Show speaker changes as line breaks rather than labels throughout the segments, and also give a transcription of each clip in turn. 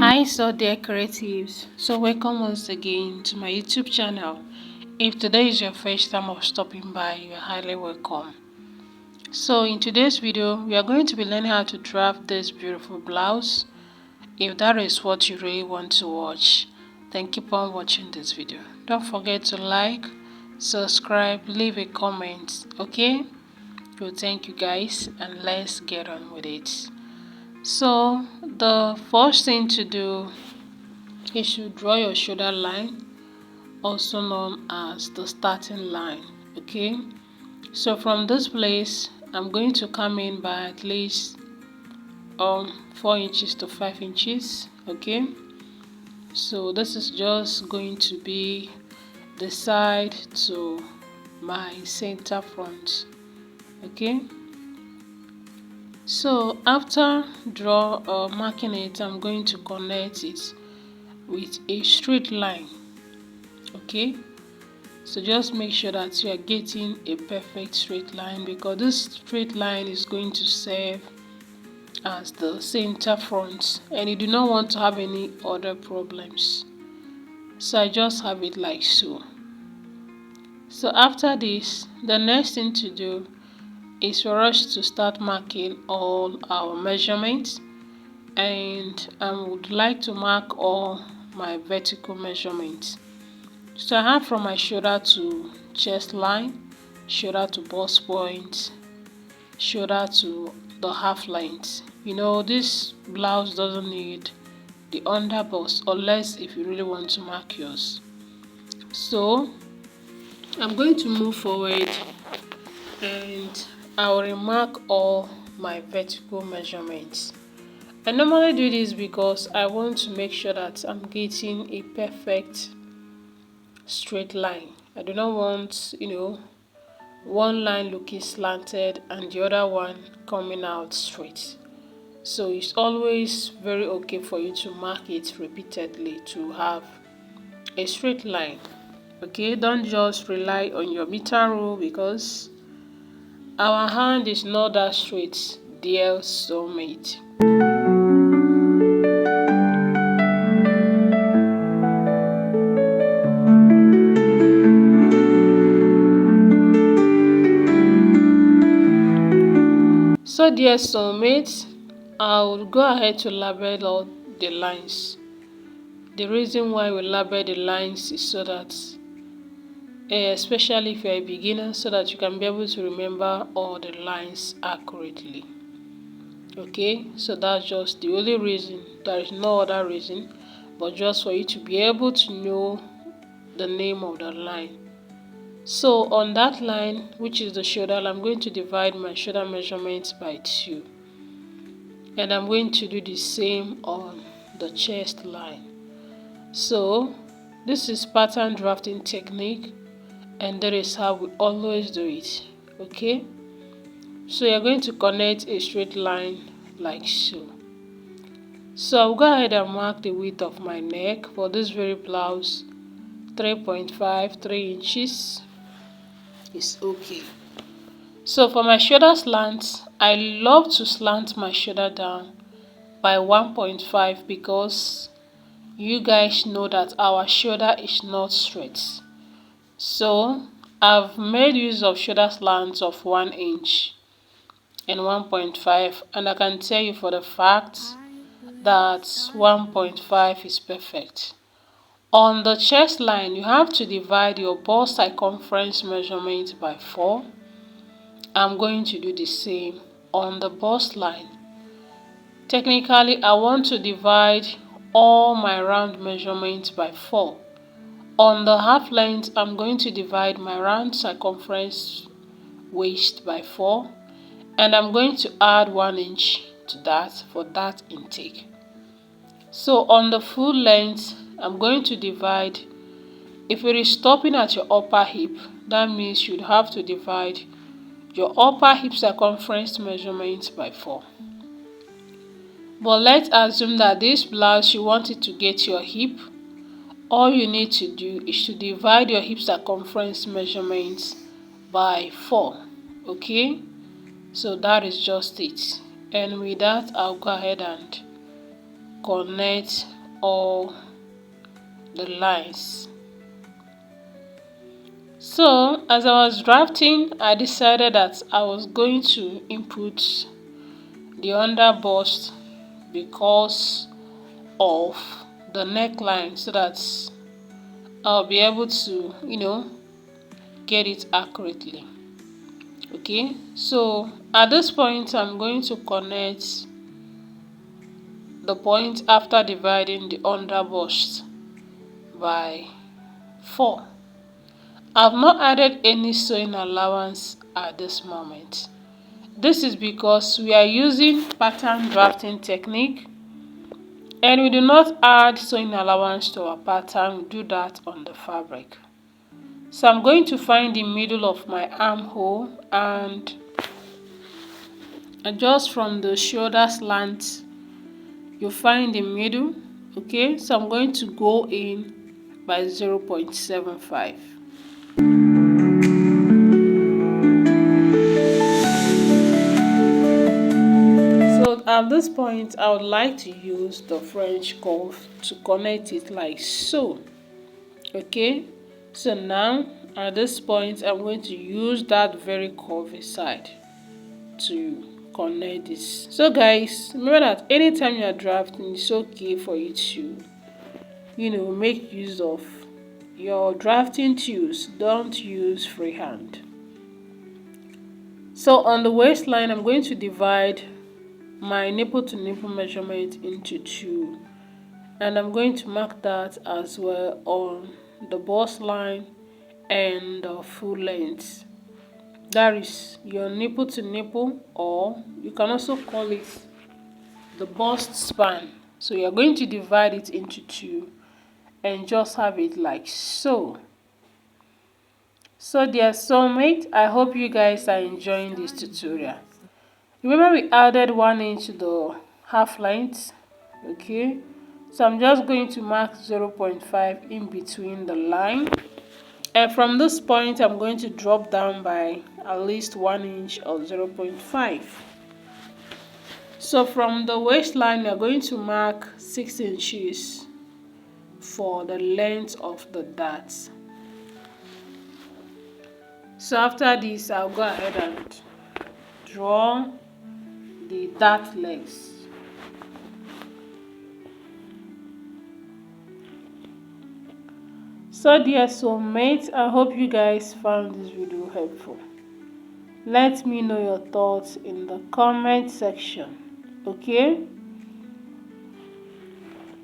Hi, so dear creatives. So welcome once again to my YouTube channel. If today is your first time of stopping by, you're highly welcome. So in today's video, we are going to be learning how to draft this beautiful blouse. If that is what you really want to watch, then keep on watching this video. Don't forget to like, subscribe, leave a comment, okay? So thank you guys, and let's get on with it. So the first thing to do, you should draw your shoulder line, also known as the starting line. Okay, so from this place I'm going to come in by at least 4 inches to 5 inches. Okay, so this is just going to be the side to my center front. Okay, so after marking it, I'm going to connect it with a straight line. Okay, so just make sure that you are getting a perfect straight line, because this straight line is going to serve as the center front and you do not want to have any other problems. So I just have it like so. So after this, the next thing to do is for us to start marking all our measurements, and I would like to mark all my vertical measurements. So I have from my shoulder to chest line, shoulder to bust point, shoulder to the half length. You know, this blouse doesn't need the under bust unless if you really want to mark yours. So I'm going to move forward and I will remark all my vertical measurements. I normally do this because I want to make sure that I'm getting a perfect straight line. I do not want, one line looking slanted and the other one coming out straight. So it's always very okay for you to mark it repeatedly to have a straight line. Okay, don't just rely on your meter rule, because our hand is not that straight, dear soulmate. So dear soulmates, I will go ahead to label all the lines. The reason why we label the lines is so that, especially if you're a beginner, so that you can be able to remember all the lines accurately. Okay, so that's just the only reason. There is no other reason, but just for you to be able to know the name of the line. So on that line, which is the shoulder, I'm going to divide my shoulder measurements by 2. And I'm going to do the same on the chest line. So this is pattern drafting technique, and that is how we always do it. Okay, so you're going to connect a straight line like so. So I'll go ahead and mark the width of my neck for this very blouse. 3 inches is okay. So for my shoulder slant, I love to slant my shoulder down by 1.5, because you guys know that our shoulder is not straight. So I've made use of shoulder slants of 1 inch and 1.5, and I can tell you for the fact that 1.5 is perfect. On the chest line, you have to divide your bust circumference measurement by 4. I'm going to do the same on the bust line. Technically, I want to divide all my round measurements by 4. On the half length, I'm going to divide my round circumference waist by 4, and I'm going to add 1 inch to that for that intake. So on the full length, I'm going to divide. If it is stopping at your upper hip, that means you'd have to divide your upper hip circumference measurement by 4. But let's assume that this blouse, you want it to get your hip. All you need to do is to divide your hip circumference measurements by 4. Okay, so that is just it. And with that, I'll go ahead and connect all the lines. So as I was drafting, I decided that I was going to input the under bust because of the neckline, so that I'll be able to get it accurately. Okay, so at this point I'm going to connect the point after dividing the under bust by 4. I've not added any sewing allowance at this moment. This is because we are using pattern drafting technique, and we do not add sewing allowance to our pattern. We do that on the fabric. So I'm going to find the middle of my armhole and adjust from the shoulder slant. You find the middle. Okay, so I'm going to go in by 0.75. So at this point I would like to use the French curve to connect it like so. Okay, so now at this point I'm going to use that very curvy side to connect this. So guys, remember that anytime you are drafting, it's okay for you to make use of your drafting tools. Don't use freehand. So on the waistline I'm going to divide my nipple to nipple measurement into 2, and I'm going to mark that as well on the bust line and the full length. That is your nipple to nipple, or you can also call it the bust span. So you're going to divide it into 2 and just have it like so. So dear soulmate, I hope you guys are enjoying this tutorial. Remember we added 1 inch to the half length. Okay, so I'm just going to mark 0.5 in between the line, and from this point I'm going to drop down by at least 1 inch or 0.5. So from the waistline we are going to mark 6 inches for the length of the dart. So after this I'll go ahead and draw the dart legs. So dear soulmates, I hope you guys found this video helpful. Let me know your thoughts in the comment section. Okay,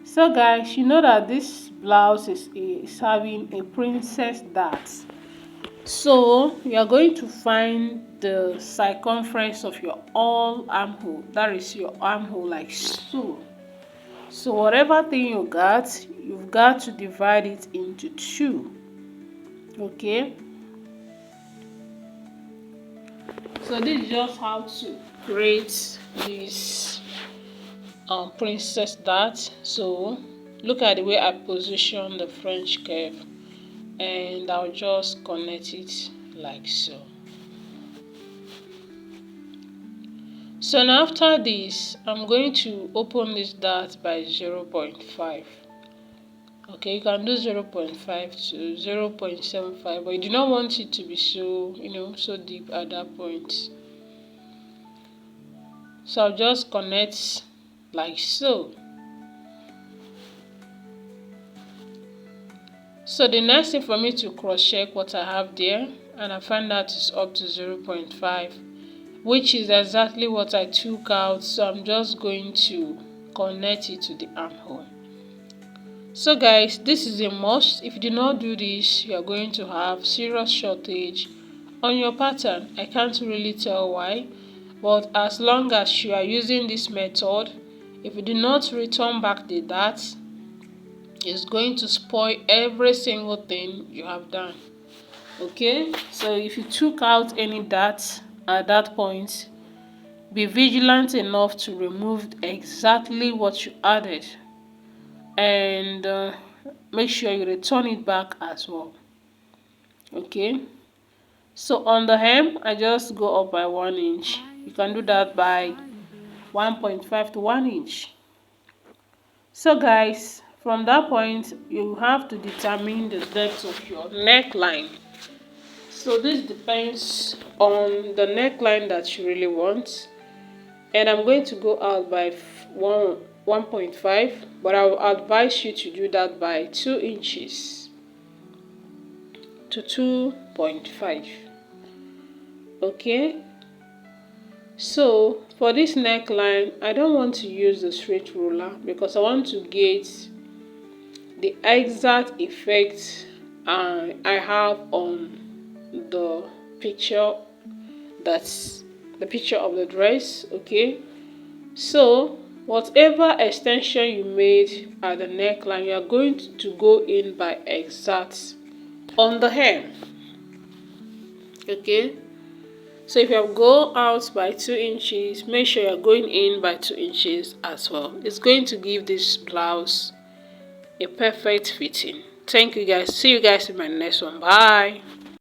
so guys, you know that this blouse is having a princess dart. So you are going to find the circumference of your all armhole, that is your armhole, like so. So whatever thing you got, you've got to divide it into 2. Okay, so this is just how to create this princess dart. So look at the way I position the French curve, and I'll just connect it like so. So now after this I'm going to open this dart by 0.5. Okay, you can do 0.5 to 0.75, but you do not want it to be so so deep at that point. So I'll just connect like so. So the next thing for me to cross check what I have there, and I find that is up to 0.5, which is exactly what I took out. So I'm just going to connect it to the armhole. So guys, this is a must. If you do not do this, you are going to have serious shortage on your pattern. I can't really tell why, but as long as you are using this method, if you do not return back the dart, it's going to spoil every single thing you have done. Okay, so if you took out any dart at that point, be vigilant enough to remove exactly what you added, and make sure you return it back as well. Okay, so on the hem I just go up by 1 inch. You can do that by 1.5 to 1 inch. So guys, from that point you have to determine the depth of your neckline. So this depends on the neckline that you really want, and I'm going to go out by 1.5, but I will advise you to do that by 2 inches to 2.5. Okay, so for this neckline I don't want to use the straight ruler because I want to get the exact effect I have on the picture, that's the picture of the dress. Okay, so whatever extension you made at the neckline, you are going to go in by exact on the hem. Okay, so if you go out by 2 inches, make sure you're going in by 2 inches as well. It's going to give this blouse a perfect fitting. Thank you guys. See you guys in my next one. Bye.